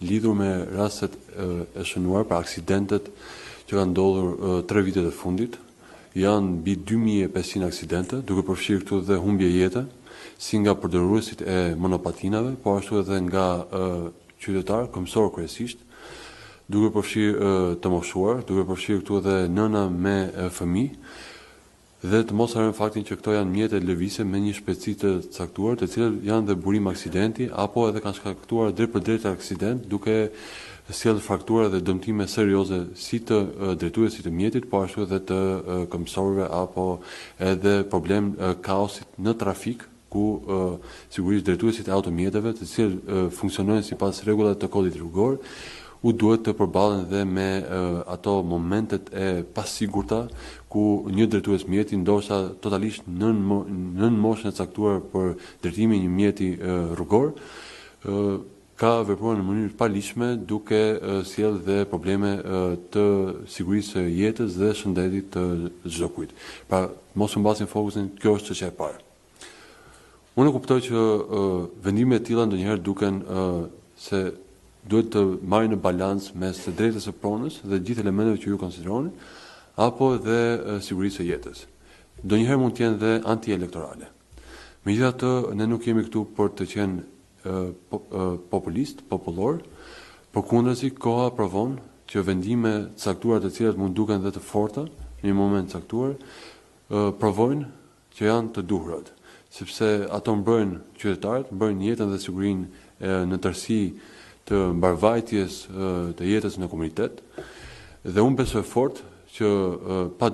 lidhur me rastet e shënuar për aksidentet që kanë ndodhur 3 vitet e fundit. Janë mbi 2500 aksidente, duke përfshirë këtu dhe humbje jete, si nga përdorësit e monopatinave, po ashtu edhe nga qytetarë, këmbësorë kryesisht, duke përfshirë të moshuar, duke përfshirë këtu edhe nëna me fëmijë, dhe të mos harrojmë faktin që këto janë mjete lëvizje me një shpejtësi të caktuar, të cilat janë dhe burim aksidenti, apo edhe kanë shkaktuar drejt për drejt aksident, duke sjellë fraktura dhe dëmtime serioze si të drejtuesit të mjetit, po ashtu edhe të këmbësorëve, apo edhe problem kaosit në trafik, ku sigurisht drejtuesit e automjeteve, të cilët funksionojnë sipas rregullave të kodit rrugor, u duhet të përballen dhe me ato momentet e pasigurta ku një drejtues mjeti ndoshta totalisht nën moshën e caktuar për drejtimin e një mjeti rrugor ka vepruar në mënyrë të paligjshme, duke sjellë dhe probleme të sigurisë së jetës dhe shëndetit të çdo kujt. Pra, mos u mbasin fokusin, kjo është çështja e parë. Unë kuptoj që vendimet e tilla ndonjëherë duken se duhet të marrë në balans mes të drejtës së pronës dhe gjithë elementeve që ju konsideroni, apo dhe sigurisë së jetës. Ndonjëherë mund të jenë dhe antielektorale. Megjithatë, ne nuk jemi këtu për të qenë populist, popullor, përkundrazi koha provon që vendime caktuara të cilat mund duken dhe të forta në një moment caktuar, provojnë që janë të duhurat, sepse ato mbrojnë qytetarët, mbrojnë jetën dhe sigurinë në tërësi të mbarvajtjes të jetës në komunitet, dhe unë besoj fort që pa